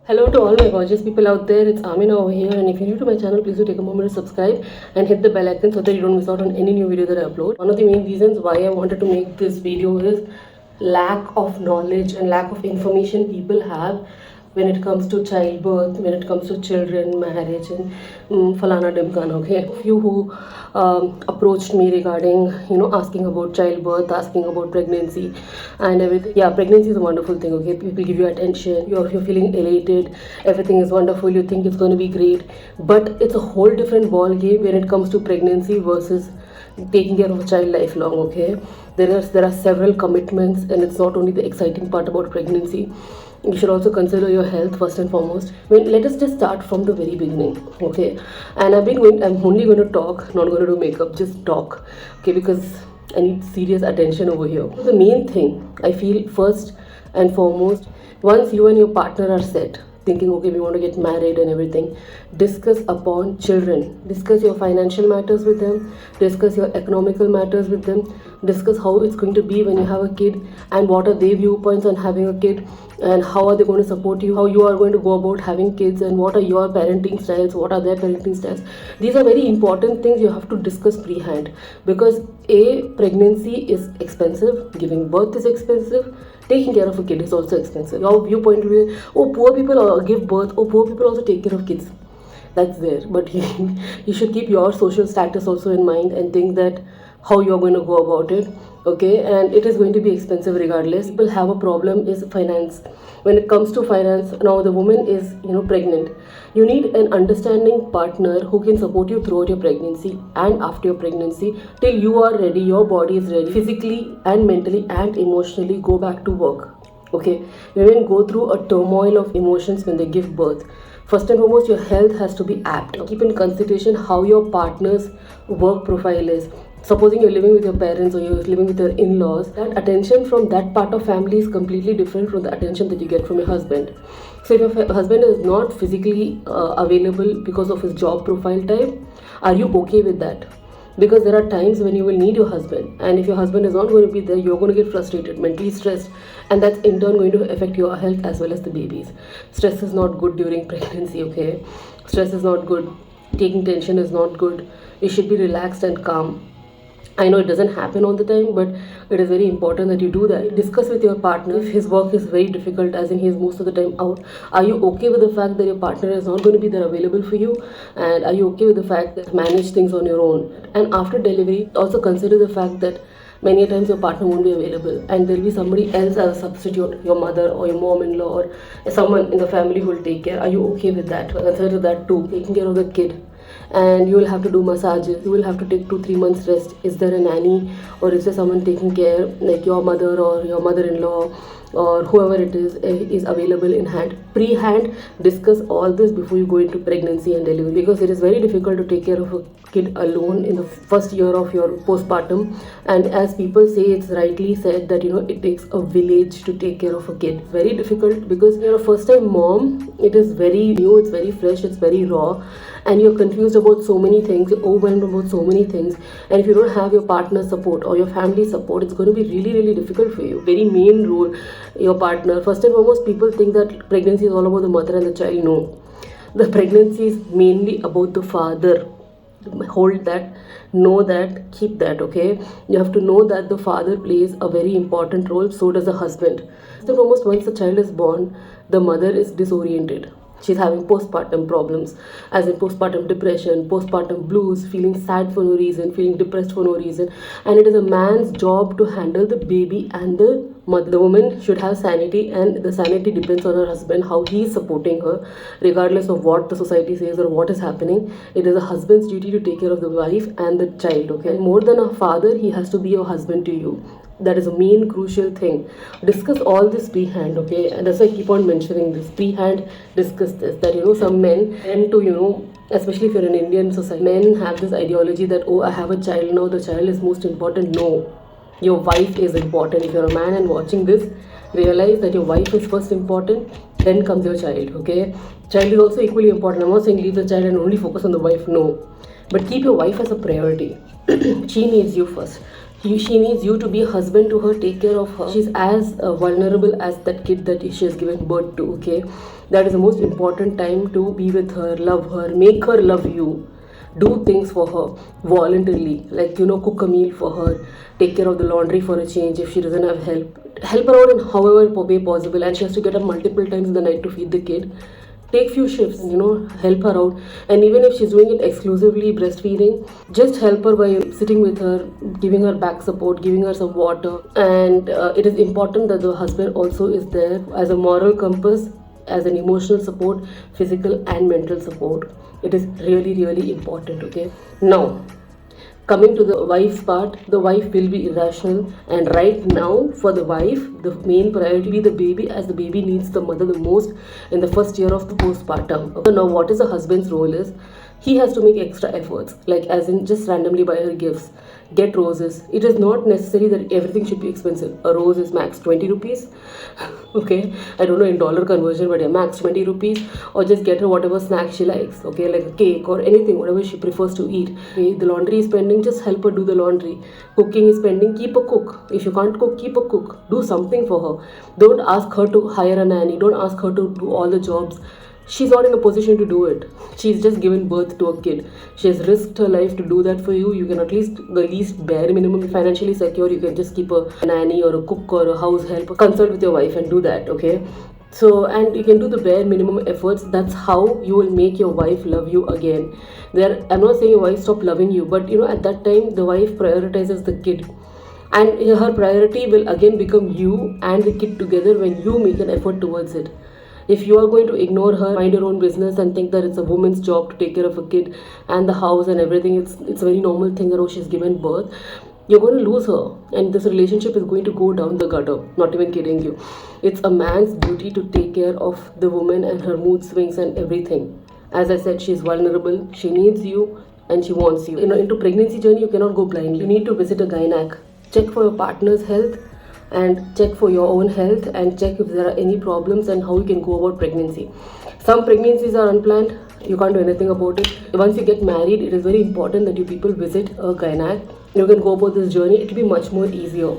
Hello to all my gorgeous people out there. It's Amina over here, and if you're new to my channel, please do take a moment to subscribe and hit the bell icon so that you don't miss out on any new video that I upload. One of the main reasons why I wanted to make this video is lack of knowledge and lack of information people have when it comes to childbirth, when it comes to children, marriage, and falana dimkana. Okay, a few who approached me regarding asking about childbirth, asking about pregnancy, and everything. Yeah, pregnancy is a wonderful thing. Okay, people give you attention. You're feeling elated. Everything is wonderful. You think it's going to be great, but it's a whole different ball game when it comes to pregnancy versus taking care of a child lifelong. Okay, there are several commitments, and it's not only the exciting part about pregnancy. You should also consider your health first and foremost. Let us just start from the very beginning, okay? And I'm only going to talk, not going to do makeup, just talk, okay? Because I need serious attention over here. The main thing I feel first and foremost, once you and your partner are set, thinking, okay, we want to get married and everything, discuss upon children. Discuss your financial matters with them. Discuss your economical matters with them. Discuss how it's going to be when you have a kid and what are their viewpoints on having a kid and how are they going to support you, how you are going to go about having kids, and what are your parenting styles, what are their parenting styles. These are very important things you have to discuss pre-hand, because pregnancy is expensive, giving birth is expensive, taking care of a kid is also expensive. Your viewpoint will be, oh, poor people give birth, oh, poor people also take care of kids. That's there, but you should keep your social status also in mind and think that how you're going to go about it, okay? And it is going to be expensive regardless. People have a problem is finance. When it comes to finance, now the woman is pregnant. You need an understanding partner who can support you throughout your pregnancy and after your pregnancy till you are ready, your body is ready, physically and mentally and emotionally. Go back to work, okay? Women go through a turmoil of emotions when they give birth. First and foremost, your health has to be apt. Keep in consideration how your partner's work profile is. Supposing you're living with your parents or you're living with your in-laws, that attention from that part of family is completely different from the attention that you get from your husband. So if your husband is not physically available because of his job profile type, are you okay with that? Because there are times when you will need your husband, and if your husband is not going to be there, you're going to get frustrated, mentally stressed, and that's in turn going to affect your health as well as the baby's. Stress is not good during pregnancy, okay? Stress is not good. Taking tension is not good. You should be relaxed and calm. I know it doesn't happen all the time, but it is very important that you do that. Discuss with your partner. If his work is very difficult, as in he is most of the time out, are you okay with the fact that your partner is not going to be there available for you? And are you okay with the fact that manage things on your own? And after delivery, also consider the fact that many times your partner won't be available and there will be somebody else as a substitute, your mother or your mom-in-law or someone in the family who will take care. Are you okay with that? Consider that too. Taking care of the kid. And you will have to do massages, you will have to take 2-3 months rest. Is there a nanny or is there someone taking care, like your mother or your mother-in-law or whoever it is available in hand? Pre-hand, discuss all this before you go into pregnancy and delivery, because it is very difficult to take care of a kid alone in the first year of your postpartum. And as people say, it's rightly said that it takes a village to take care of a kid. Very difficult, because you're a first time mom, it is very new, it's very fresh, it's very raw, and you're confused about so many things, you're overwhelmed about so many things. And if you don't have your partner's support or your family support, it's going to be really, really difficult for you. Very main role, your partner. First and foremost, people think that pregnancy is all about the mother and the child. No, the pregnancy is mainly about the father. Hold that, know that, keep that, okay? You have to know that the father plays a very important role, so does the husband. First and foremost, once the child is born, the mother is disoriented. She's having postpartum problems, as in postpartum depression, postpartum blues, feeling sad for no reason, feeling depressed for no reason. And it is a man's job to handle the baby and the mother. The woman should have sanity, and the sanity depends on her husband, how he is supporting her, regardless of what the society says or what is happening. It is a husband's duty to take care of the wife and the child, okay? And more than a father, he has to be your husband to you. That is a main crucial thing. Discuss all this pre-hand, okay? And that's why I keep on mentioning this. Pre-hand, discuss this. That, some men tend to, especially if you're in Indian society, men have this ideology that, oh, I have a child now, the child is most important. No, your wife is important. If you're a man and watching this, realize that your wife is first important, then comes your child, okay? Child is also equally important. I'm not saying leave the child and only focus on the wife, no. But keep your wife as a priority. She needs you first. She needs you to be a husband to her, take care of her. She's as vulnerable as that kid that she has given birth to, okay? That is the most important time to be with her, love her, make her love you. Do things for her voluntarily, like, cook a meal for her, take care of the laundry for a change if she doesn't have help her out in however way possible, and she has to get up multiple times in the night to feed the kid. Take few shifts, help her out. And even if she's doing it exclusively breastfeeding, just help her by sitting with her, giving her back support, giving her some water. And it is important that the husband also is there as a moral compass, as an emotional support, physical and mental support. It is really, really important, okay? Now, coming to the wife's part, the wife will be irrational, and right now for the wife, the main priority will be the baby, as the baby needs the mother the most in the first year of the postpartum. So now what is the husband's role is, he has to make extra efforts, like as in just randomly buy her gifts, get roses. It is not necessary that everything should be expensive. A rose is max 20 rupees. Okay, I don't know in dollar conversion, but yeah, max 20 rupees. Or just get her whatever snack she likes, okay, like a cake or anything, whatever she prefers to eat. Okay, the laundry is pending, just help her do the laundry. Cooking is pending, keep a cook. If you can't cook, keep a cook. Do something for her. Don't ask her to hire a nanny. Don't ask her to do all the jobs. She's not in a position to do it. She's just given birth to a kid. She has risked her life to do that for you. You can at least, the least bare minimum, be financially secure. You can just keep a nanny or a cook or a house help. Consult with your wife and do that, okay? So, and you can do the bare minimum efforts. That's how you will make your wife love you again. I'm not saying your wife stop loving you, but at that time, the wife prioritizes the kid. And her priority will again become you and the kid together when you make an effort towards it. If you are going to ignore her, mind your own business and think that it's a woman's job to take care of a kid and the house and everything, it's a very normal thing that, oh, she's given birth, you're going to lose her. And this relationship is going to go down the gutter. Not even kidding you. It's a man's duty to take care of the woman and her mood swings and everything. As I said, she's vulnerable. She needs you and she wants you. Into pregnancy journey, you cannot go blindly. You need to visit a gynac. Check for your partner's health, and check for your own health, and check if there are any problems and how you can go about pregnancy. Some pregnancies are unplanned, you can't do anything about it. Once you get married, it is very important that you people visit a gynac. You can go about this journey. It will be much more easier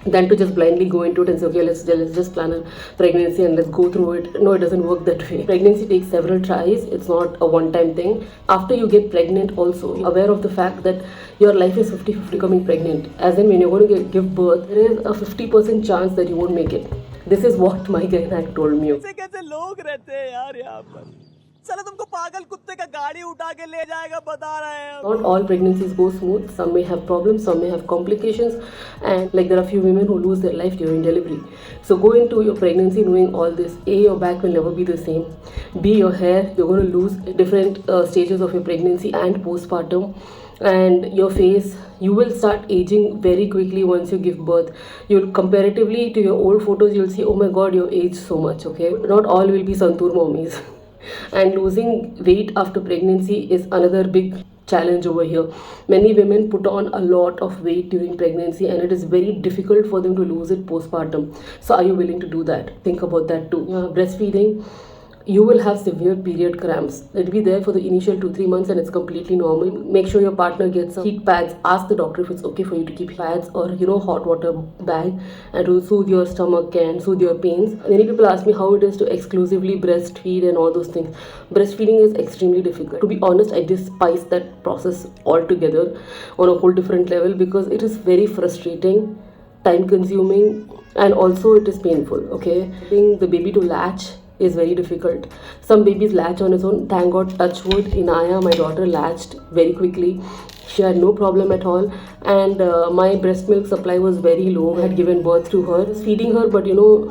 than to just blindly go into it and say, okay, let's just plan a pregnancy and let's go through it. No, it doesn't work that way. Pregnancy takes several tries. It's not a one-time thing. After you get pregnant also, aware of the fact that your life is 50-50 becoming pregnant. As in, when you're going to give birth, there is a 50% chance that you won't make it. This is what my gynac told me. Not all pregnancies go smooth. Some may have problems, some may have complications, and like there are few women who lose their life during delivery. So go into your pregnancy knowing all this. A, your back will never be the same. B, your hair, you're going to lose different stages of your pregnancy and postpartum. And your face, you will start aging very quickly once you give birth. You'll comparatively to your old photos, you'll see, oh my god, you've aged so much, okay? Not all will be santur mommies. And losing weight after pregnancy is another big challenge over here. Many women put on a lot of weight during pregnancy, and it is very difficult for them to lose it postpartum. So are you willing to do that? Think about that too. Breastfeeding, you will have severe period cramps. It'll be there for the initial 2-3 months and it's completely normal. Make sure your partner gets some heat pads. Ask the doctor if it's okay for you to keep pads or hot water bag, and to soothe your stomach and soothe your pains. Many people ask me how it is to exclusively breastfeed and all those things. Breastfeeding is extremely difficult. To be honest, I despise that process altogether on a whole different level, because it is very frustrating, time consuming, and also it is painful, okay? Getting the baby to latch is very difficult. Some babies latch on its own. Thank God, touch wood, in Aya, my daughter latched very quickly. She had no problem at all, and my breast milk supply was very low. I had given birth to her, feeding her, but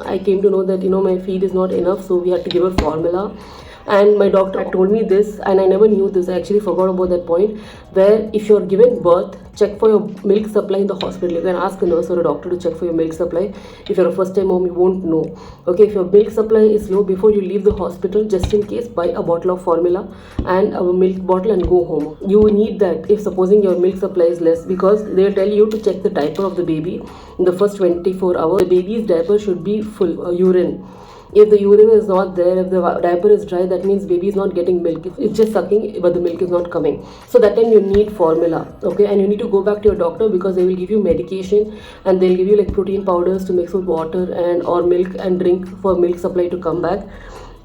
I came to know that my feed is not enough, so we had to give her formula. And my doctor had told me this, and I never knew this. I actually forgot about that point, where if you're given birth, check for your milk supply in the hospital. You can ask a nurse or a doctor to check for your milk supply. If you're a first-time mom, you won't know. Okay, if your milk supply is low, before you leave the hospital, just in case, buy a bottle of formula and a milk bottle and go home. You need that if supposing your milk supply is less, because they'll tell you to check the diaper of the baby in the first 24 hours. The baby's diaper should be full, urine. If the urine is not there, if the diaper is dry, that means baby is not getting milk. It's just sucking, but the milk is not coming. So that time you need formula, okay? And you need to go back to your doctor because they will give you medication and they'll give you like protein powders to mix with water and or milk and drink for milk supply to come back.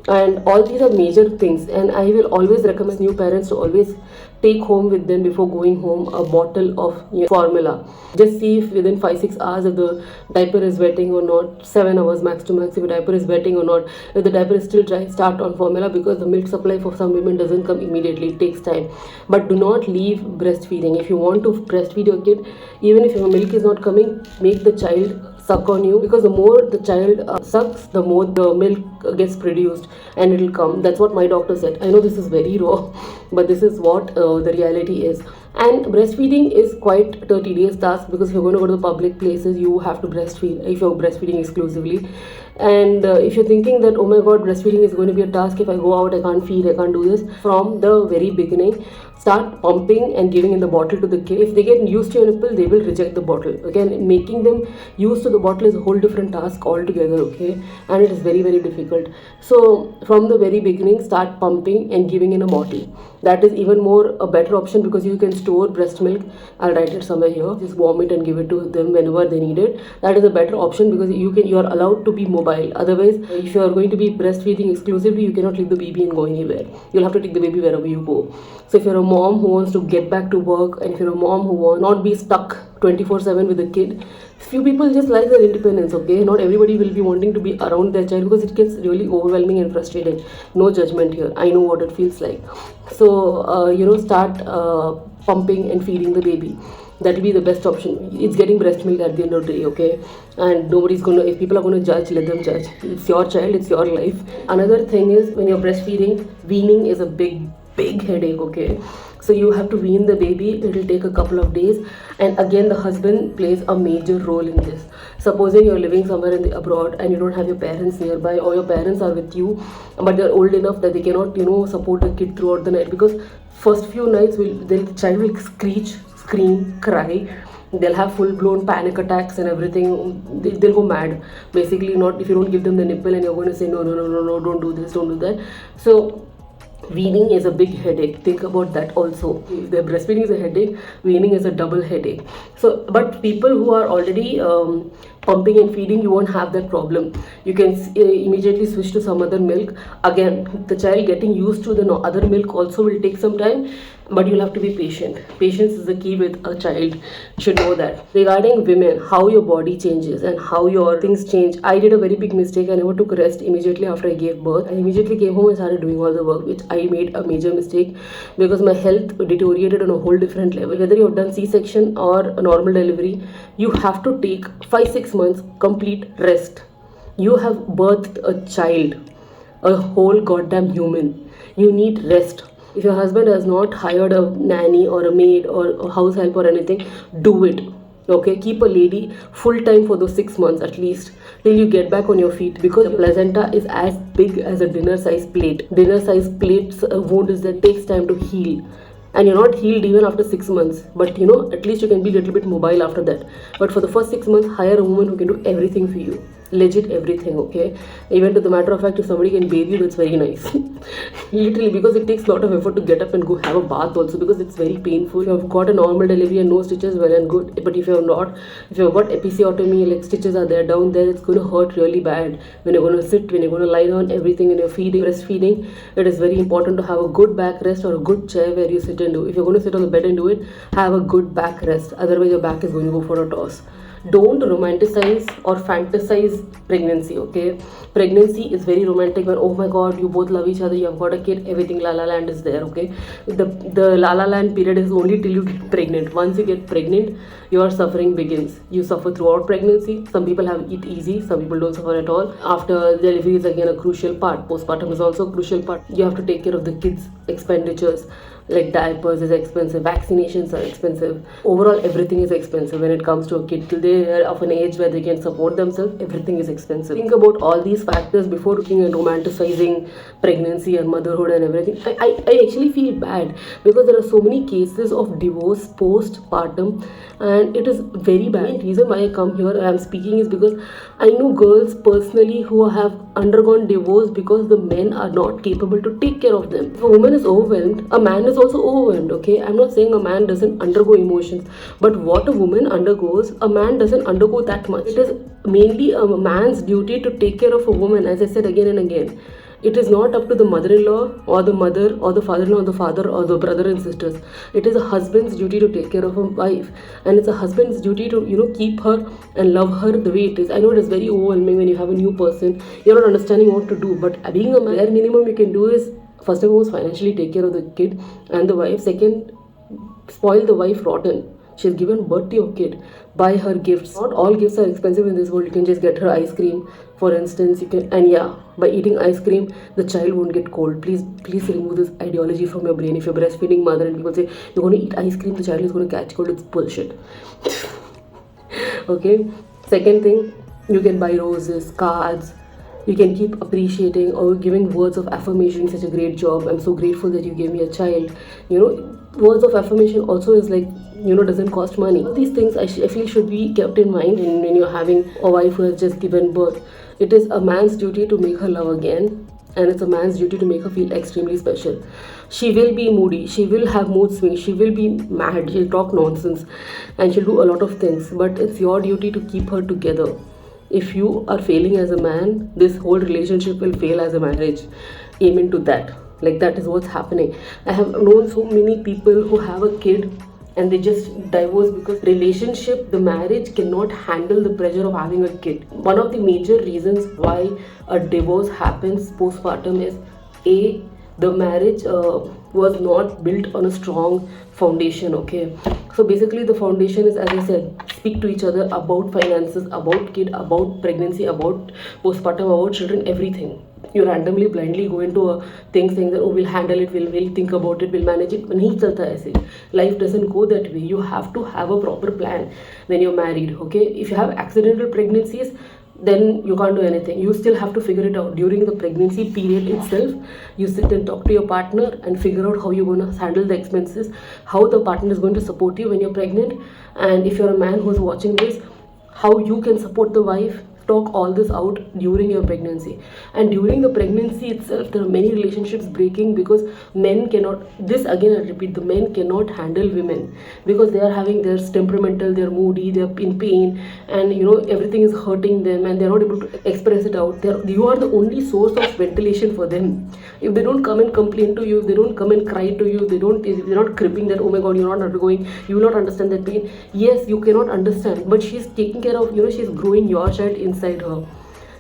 And all these are major things, and I will always recommend new parents to always take home with them before going home a bottle of formula. Just see if within 5-6 hours if the diaper is wetting or not, 7 hours max to max if the diaper is wetting or not. If the diaper is still dry, start on formula because the milk supply for some women doesn't come immediately, it takes time. But do not leave breastfeeding. If you want to breastfeed your kid, even if your milk is not coming, make the child suck on you, because the more the child sucks, the more the milk gets produced and it will come. That's what my doctor said. I know this is very raw, but this is what the reality is. And breastfeeding is quite a tedious task because if you're going to go to the public places, you have to breastfeed if you're breastfeeding exclusively. And if you're thinking that, oh my god, breastfeeding is going to be a task, if I go out I can't feed, I can't do this, from the very beginning start pumping and giving in the bottle to the kid. If they get used to your nipple, they will reject the bottle. Again, making them used to the bottle is a whole different task altogether, okay? And it is very, very difficult. So from the very beginning, start pumping and giving in a bottle. That is even more a better option because you can store breast milk. I'll write it somewhere here. Just warm it and give it to them whenever they need it. That is a better option because you are allowed to be mobile. Otherwise, if you are going to be breastfeeding exclusively, you cannot leave the baby and go anywhere. You'll have to take the baby wherever you go. So if you're a mom who wants to get back to work, and if you're a mom who wants not be stuck 24/7 with a kid, few people just like their independence, okay? Not everybody will be wanting to be around their child because it gets really overwhelming and frustrating. No judgment here. I know what it feels like. So, start pumping and feeding the baby. That will be the best option. It's getting breast milk at the end of the day, okay? And nobody's gonna, if people are gonna judge, let them judge. It's your child, it's your life. Another thing is when you're breastfeeding, weaning is a big headache, okay? So you have to wean the baby. It will take a couple of days, and again the husband plays a major role in this. Supposing you're living somewhere in the abroad and you don't have your parents nearby, or your parents are with you but they're old enough that they cannot support the kid throughout the night, because first few nights the child will scream, cry. They'll have full-blown panic attacks and everything. They'll go mad. Basically, not if you don't give them the nipple and you're going to say no, don't do this, don't do that. So weaning is a big headache. Think about that also. If the breastfeeding is a headache, weaning is a double headache. So, but people who are already pumping and feeding, you won't have that problem. You can immediately switch to some other milk. Again, the child getting used to the other milk also will take some time, but you'll have to be patient. Patience is the key with a child. You should know that. Regarding women, how your body changes and how your things change. I did a very big mistake. I never took rest immediately after I gave birth. I immediately came home and started doing all the work, which I made a major mistake because my health deteriorated on a whole different level. Whether you've done C-section or a normal delivery, you have to take 5-6 months complete rest. You have birthed a child, a whole goddamn human. You need rest. If your husband has not hired a nanny or a maid or a house help or anything, do it. Okay, keep a lady full time for those 6 months at least till you get back on your feet, because the placenta is as big as a dinner size plate. Dinner size plate's wound is that takes time to heal. And you're not healed even after 6 months, but at least you can be a little bit mobile after that. But for the first 6 months, hire a woman who can do everything for you. Legit everything, okay? Even to the matter of fact, if somebody can bathe you, that's very nice. Literally, because it takes a lot of effort to get up and go have a bath also, because it's very painful. If you've got a normal delivery and no stitches, well and good. But if you've got episiotomy, like stitches are there down there, it's going to hurt really bad. When you're going to sit, when you're going to lie down, everything, when you're feeding, breastfeeding, it is very important to have a good back rest or a good chair where you sit and do. If you're going to sit on the bed and do it, have a good back rest. Otherwise, your back is going to go for a toss. Don't romanticize or fantasize pregnancy, okay? Pregnancy is very romantic when, oh my god, you both love each other, you have got a kid, everything la la land is there, okay? The la la land period is only till you get pregnant. Once you get pregnant, your suffering begins. You suffer throughout pregnancy. Some people have it easy, some people don't suffer at all. After delivery is again a crucial part. Postpartum is also a crucial part. You have to take care of the kids' expenditures. Like diapers is expensive, vaccinations are expensive, overall everything is expensive when it comes to a kid. Till they are of an age where they can support themselves, everything is expensive. Think about all these factors before looking at romanticizing pregnancy and motherhood and everything. I actually feel bad because there are so many cases of divorce postpartum, and it is very bad. The reason why I come here and I'm speaking is because I know girls personally who have undergone divorce because the men are not capable to take care of them. If a woman is overwhelmed, a man is also overwhelmed, okay? I'm not saying a man doesn't undergo emotions, but what a woman undergoes, a man doesn't undergo that much. It is mainly a man's duty to take care of a woman, as I said again and again. It is not up to the mother-in-law or the mother or the father-in-law or the father or the brother and sisters. It is a husband's duty to take care of a wife, and it's a husband's duty to, you know, keep her and love her the way it is. I know it is very overwhelming when you have a new person, you're not understanding what to do, but being a man, bare minimum you can do is, first of all, financially take care of the kid and the wife. Second, spoil the wife rotten. She's given birth to your kid. Buy her gifts. Not all gifts are expensive in this world. You can just get her ice cream, for instance. You can, and yeah, by eating ice cream, the child won't get cold. Please remove this ideology from your brain. If you're breastfeeding mother and people say you're going to eat ice cream, the child is going to catch cold, it's bullshit. Okay. Second thing, you can buy roses, cards. You can keep appreciating or giving words of affirmation. Such a great job. I'm so grateful that you gave me a child. You know, words of affirmation also is like, you know, doesn't cost money. All these things I feel should be kept in mind when you're having a wife who has just given birth. It is a man's duty to make her love again, and it's a man's duty to make her feel extremely special. She will be moody, she will have mood swings, she will be mad, she'll talk nonsense, and she'll do a lot of things, but it's your duty to keep her together. If you are failing as a man, this whole relationship will fail as a marriage. Aim into that. Like, that is what's happening. I have known so many people who have a kid and they just divorce because relationship, the marriage cannot handle the pressure of having a kid. One of the major reasons why a divorce happens postpartum is the marriage was not built on a strong foundation, okay? So basically the foundation is, as I said, speak to each other about finances, about kid, about pregnancy, about postpartum, about children, everything. You randomly, blindly go into a thing saying that, oh, we'll handle it, we'll think about it, we'll manage it. Nahi chalta aise. Life doesn't go that way. You have to have a proper plan when you're married, okay? If you have accidental pregnancies, then you can't do anything. You still have to figure it out. During the pregnancy period itself, you sit and talk to your partner and figure out how you're going to handle the expenses, how the partner is going to support you when you're pregnant, and if you're a man who's watching this, how you can support the wife. Talk all this out during your pregnancy. And during the pregnancy itself, there are many relationships breaking because men cannot, this again I repeat, the men cannot handle women because they are having, they're temperamental, they're moody, they're in pain, and you know, everything is hurting them and they're not able to express it out. You are the only source of ventilation for them. If they don't come and complain to you, if they don't come and cry to you, they're not cripping that, oh my god, you're not undergoing, you will not understand that pain. Yes, you cannot understand, but she's taking care of, you know, she's growing your child inside her.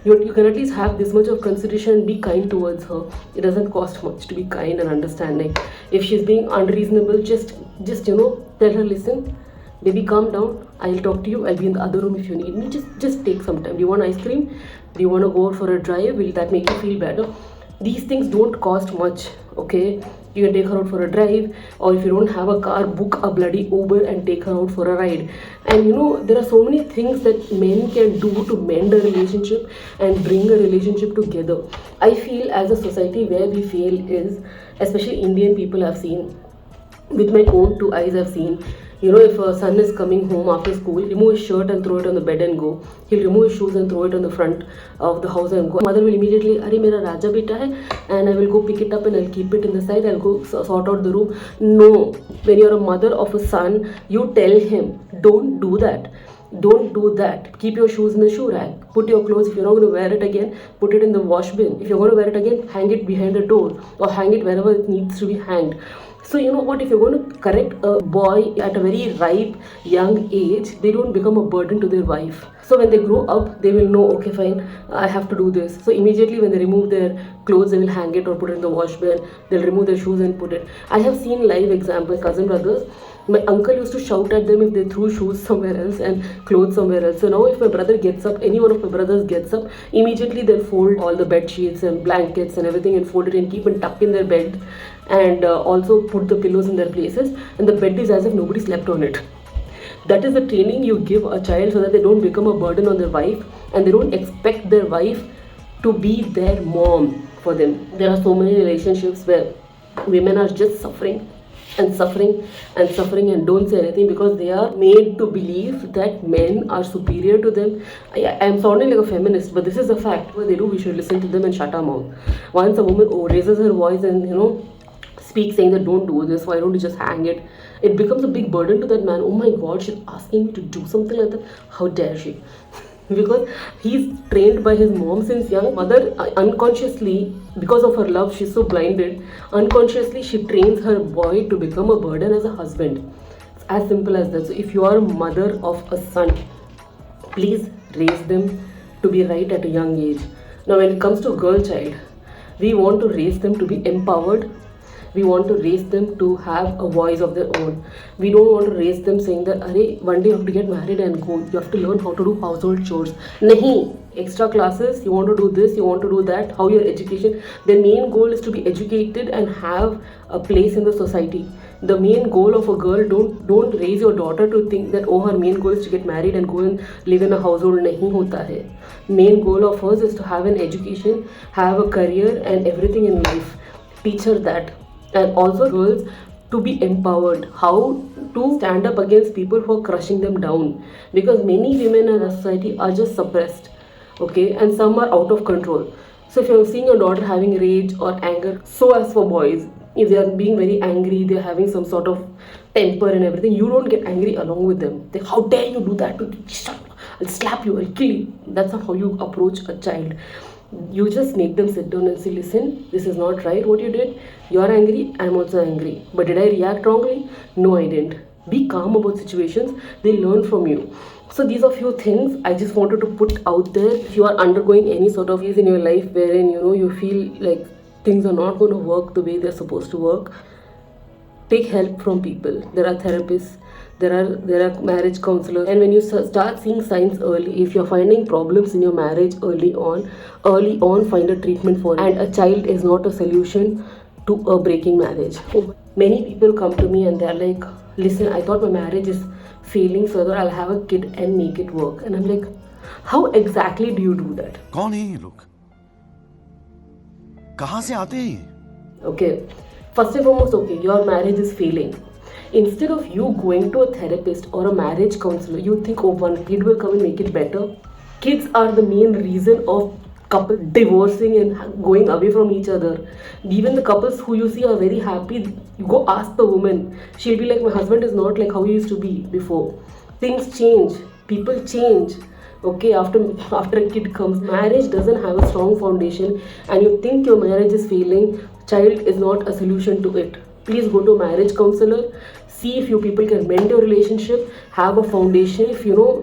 You can at least have this much of consideration and be kind towards her. It doesn't cost much to be kind and understanding. If she's being unreasonable, just you know, tell her, listen, baby, calm down, I'll talk to you, I'll be in the other room if you need me. Just take some time. Do you want ice cream? Do you want to go out for a drive? Will that make you feel better? These things don't cost much, okay? You can take her out for a drive, or if you don't have a car, book a bloody Uber and take her out for a ride. And you know, there are so many things that men can do to mend a relationship and bring a relationship together. I feel as a society where we fail is, especially Indian people I've seen, with my own two eyes I've seen, you know, if a son is coming home after school, remove his shirt and throw it on the bed and go. He'll remove his shoes and throw it on the front of the house and go. Mother will immediately, Arey, mera Raja beta hai, and I will go pick it up and I'll keep it in the side. I'll go sort out the room. No, when you're a mother of a son, you tell him, don't do that. Don't do that. Keep your shoes in the shoe rack. Put your clothes, if you're not going to wear it again, put it in the wash bin. If you're going to wear it again, hang it behind the door or hang it wherever it needs to be hanged. So you know what, if you're going to correct a boy at a very ripe young age, they don't become a burden to their wife. So when they grow up, they will know, okay fine, I have to do this. So immediately when they remove their clothes, they will hang it or put it in the wash bin. They'll remove their shoes and put it. I have seen live examples, cousin brothers. My uncle used to shout at them if they threw shoes somewhere else and clothes somewhere else. So now if my brother gets up, any one of my brothers gets up, immediately they'll fold all the bed sheets and blankets and everything and fold it and keep and tuck in their bed, and also put the pillows in their places, and the bed is as if nobody slept on it. That is the training you give a child so that they don't become a burden on their wife and they don't expect their wife to be their mom for them. There are so many relationships where women are just suffering and suffering and don't say anything because they are made to believe that men are superior to them. I am sounding like a feminist, but this is a fact. What they do, we should listen to them and shut our mouth. Once a woman raises her voice and speaks saying that don't do this, why don't you just hang it, it becomes a big burden to that man. Oh my god, she's asking me to do something like that, how dare she. Because he's trained by his mom since young. Mother unconsciously, because of her love, she's so blinded, unconsciously she trains her boy to become a burden as a husband. It's as simple as that. So if you are a mother of a son, please raise them to be right at a young age. Now when it comes to girl child, we want to raise them to be empowered. We want to raise them to have a voice of their own. We don't want to raise them saying that one day you have to get married and go, you have to learn how to do household chores. Nahi, extra classes, you want to do this, you want to do that. How your education, their main goal is to be educated and have a place in the society. The main goal of a girl, don't raise your daughter to think that her main goal is to get married and go and live in a household. Nahi hota hai. Main goal of hers is to have an education, have a career and everything in life. Teach her that. And also girls to be empowered, how to stand up against people who are crushing them down, because many women in our society are just suppressed, okay, and some are out of control. So if you're seeing your daughter having rage or anger, so as for boys, if they are being very angry, they're having some sort of temper and everything, you don't get angry along with them. How dare you do that? I'll slap you, I'll kill you. That's not how you approach a child. You just make them sit down and say, listen, this is not right what you did. You are angry, I'm also angry. But did I react wrongly? No, I didn't. Be calm about situations. They learn from you. So these are few things I just wanted to put out there. If you are undergoing any sort of phase in your life wherein you feel like things are not going to work the way they're supposed to work, take help from people. There are therapists, there are marriage counselors, and when you start seeing signs early, if you're finding problems in your marriage early on, find a treatment for it. And a child is not a solution to a breaking marriage. Many people come to me and they're like, listen, I thought my marriage is failing, so that I'll have a kid and make it work. And I'm like, how exactly do you do that? कौन है ये लोग? कहाँ से आते हैं? Okay, first and foremost, okay, your marriage is failing. Instead of you going to a therapist or a marriage counselor, you think, one kid will come and make it better. Kids are the main reason of couples divorcing and going away from each other. Even the couples who you see are very happy, you go ask the woman, she'll be like, my husband is not like how he used to be before. Things change, people change. Okay, after a kid comes, marriage doesn't have a strong foundation, and you think your marriage is failing, child is not a solution to it. Please go to a marriage counselor, see if you people can mend your relationship, have a foundation. If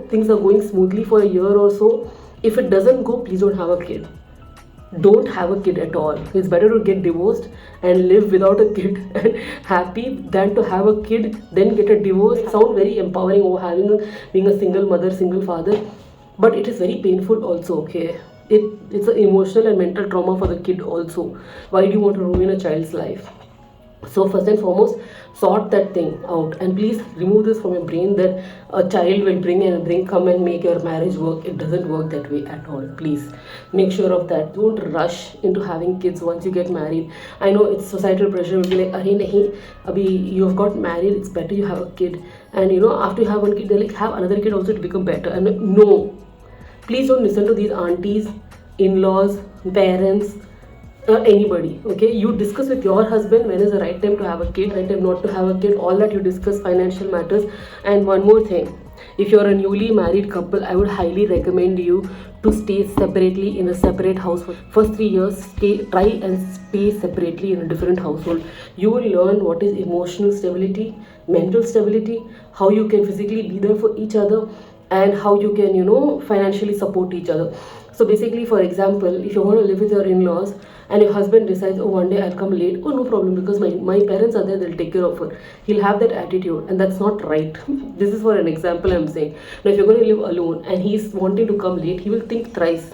things are going smoothly for a year or so, if it doesn't go, please don't have a kid. Don't have a kid at all. It's better to get divorced and live without a kid and happy than to have a kid, then get a divorce. It sounds very empowering, being a single mother, single father, but it is very painful also, okay? It's an emotional and mental trauma for the kid also. Why do you want to ruin a child's life? So first and foremost, sort that thing out, and please remove this from your brain that a child will come and make your marriage work. It doesn't work that way at all. Please make sure of that. Don't rush into having kids once you get married. I know it's societal pressure will be like, arey nahi, abhi you have got married, it's better you have a kid, and after you have one kid, they're like, have another kid also to become better. And no, please don't listen to these aunties, in-laws, parents, anybody. Okay, you discuss with your husband when is the right time to have a kid, right time not to have a kid, all that you discuss, financial matters. And one more thing, if you're a newly married couple, I would highly recommend you to stay separately in a separate house for first 3 years. Try and stay separately in a different household. You will learn what is emotional stability, mental stability, how you can physically be there for each other, and how you can financially support each other. So basically, for example, if you want to live with your in-laws and your husband decides, one day I'll come late, no problem, because my parents are there, they'll take care of her. He'll have that attitude, and that's not right. This is for an example I'm saying. Now if you're going to live alone and he's wanting to come late, he will think thrice.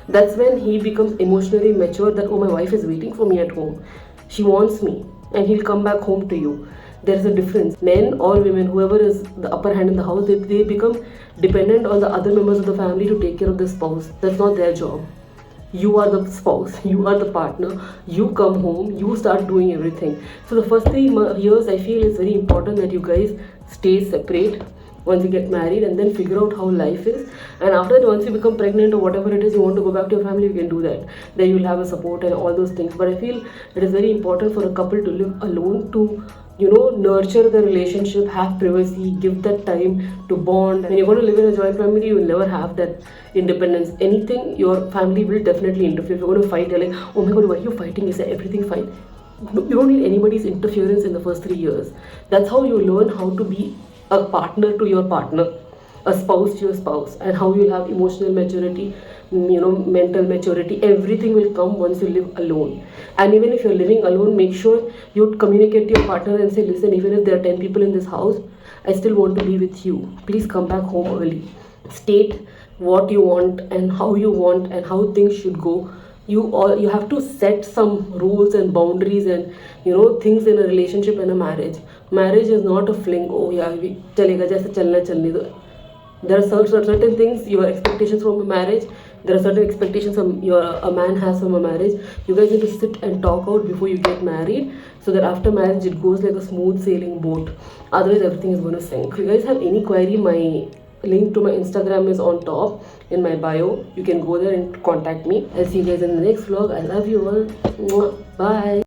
That's when he becomes emotionally mature, that my wife is waiting for me at home, she wants me, and he'll come back home to you. There's a difference. Men or women, whoever is the upper hand in the house, they become dependent on the other members of the family to take care of the spouse. That's not their job. You are the spouse, you are the partner, you come home, you start doing everything. So the first 3 years, I feel it's very important that you guys stay separate once you get married, and then figure out how life is. And after that, once you become pregnant or whatever it is, you want to go back to your family, you can do that. Then you'll have a support and all those things. But I feel it is very important for a couple to live alone, to nurture the relationship, have privacy, give that time to bond. When you're going to live in a joint family, you will never have that independence. Anything, your family will definitely interfere. If you're going to fight, you're like, oh my god, why are you fighting? Is everything fine? You don't need anybody's interference in the first 3 years. That's how you learn how to be a partner to your partner, a spouse to your spouse, and how you'll have emotional maturity, mental maturity. Everything will come once you live alone. And even if you're living alone, make sure you communicate to your partner and say, listen, even if there are 10 people in this house, I still want to be with you. Please come back home early. State what you want and how things should go. You have to set some rules and boundaries and things in a relationship and a marriage. Marriage is not a fling. Oh yeah, chalega jaise chalna chalne do. There are certain things, your expectations from a marriage. There are certain expectations a man has from a marriage. You guys need to sit and talk out before you get married, so that after marriage it goes like a smooth sailing boat. Otherwise everything is going to sink. If you guys have any query, my link to my Instagram is on top in my bio. You can go there and contact me. I'll see you guys in the next vlog. I love you all. Bye.